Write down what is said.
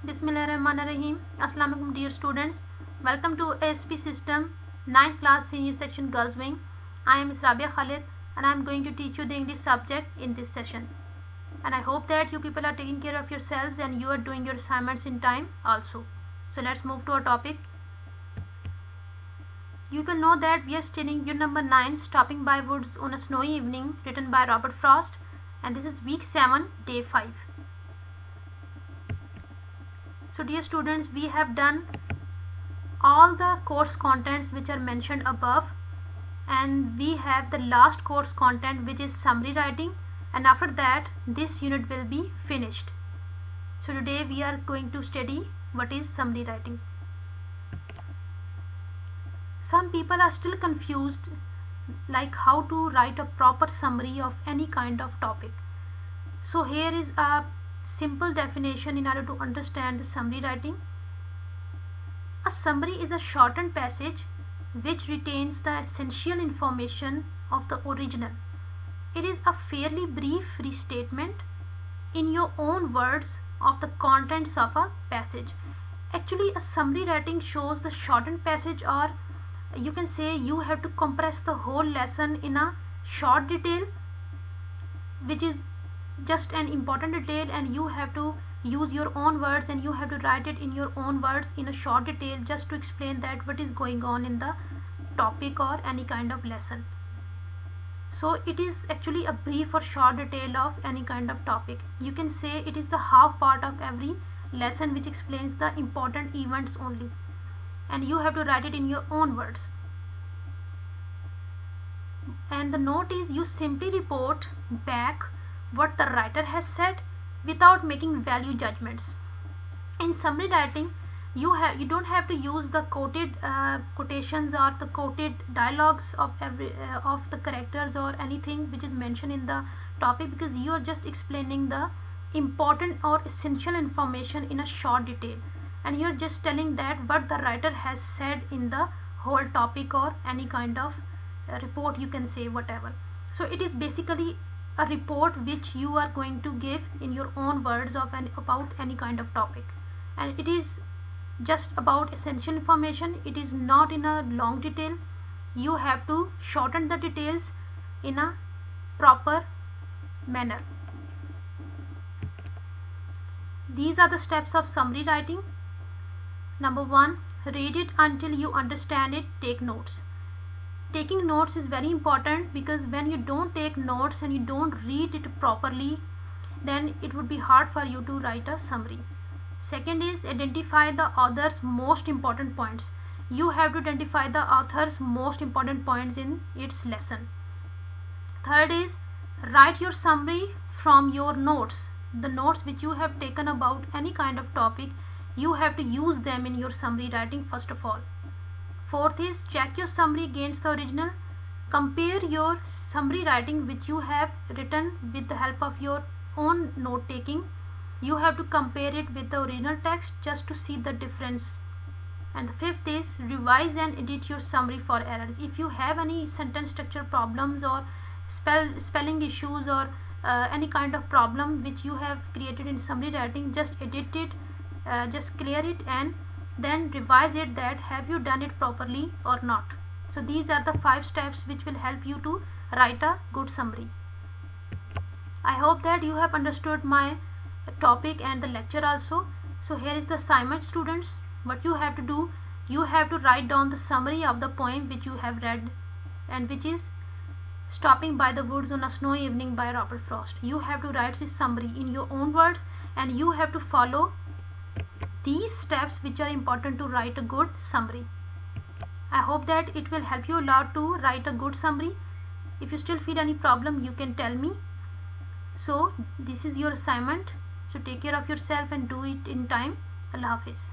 Bismillahirrahmanirrahim. Assalamu alaikum dear students. Welcome to ASP system 9th class senior section girls wing. I am Ms. Rabia Khalid and I am going to teach you the English subject in this session. And I hope that you people are taking care of yourselves and you are doing your assignments in time also. So let's move to our topic. You will know that we are studying unit number 9, Stopping by Woods on a Snowy Evening, written by Robert Frost, and this is week 7, day 5. So dear students, we have done all the course contents which are mentioned above, and we have the last course content which is summary writing, and after that this unit will be finished. So today we are going to study what is summary writing. Some people are still confused like how to write a proper summary of any kind of topic. So here is a simple definition in order to understand the summary writing. A summary is a shortened passage which retains the essential information of the original. It is a fairly brief restatement in your own words of the contents of a passage. Actually, a summary writing shows the shortened passage, or you can say you have to compress the whole lesson in a short detail which is just an important detail, and you have to use your own words and you have to write it in your own words in a short detail just to explain that what is going on in the topic or any kind of lesson. So it is actually a brief or short detail of any kind of topic. You can say it is the half part of every lesson which explains the important events only, and you have to write it in your own words. And the note is you simply report back what the writer has said without making value judgments. In summary writing, you don't have to use the quoted quotations or the quoted dialogues of every of the characters or anything which is mentioned in the topic, because you are just explaining the important or essential information in a short detail, and you are just telling that what the writer has said in the whole topic or any kind of report, you can say whatever. So it is basically a report which you are going to give in your own words of about any kind of topic, and it is just about essential information. It is not in a long detail. You have to shorten the details in a proper manner. These are the steps of summary writing. Number 1, read it until you understand it. Take notes. Taking notes is very important, because when you don't take notes and you don't read it properly, then it would be hard for you to write a summary. Second is identify the author's most important points. You have to identify the author's most important points in its lesson. Third is write your summary from your notes. The notes which you have taken about any kind of topic, you have to use them in your summary writing first of all. Fourth is check your summary against the original. Compare your summary writing which you have written with the help of your own note taking. You have to compare it with the original text just to see the difference. And the fifth is revise and edit your summary for errors. If you have any sentence structure problems or spelling issues or any kind of problem which you have created in summary writing, just edit it, just clear it, and then revise it that have you done it properly or not. So these are the 5 steps which will help you to write a good summary. I hope that you have understood my topic and the lecture also. So here is the assignment, students. What you have to do, you have to write down the summary of the poem which you have read, and which is Stopping by the Woods on a Snowy Evening by Robert Frost. You have to write this summary in your own words, and you have to follow these steps which are important to write a good summary. I hope that it will help you a lot to write a good summary. If you still feel any problem, you can tell me. So this is your assignment. So take care of yourself and do it in time. Allah Hafiz.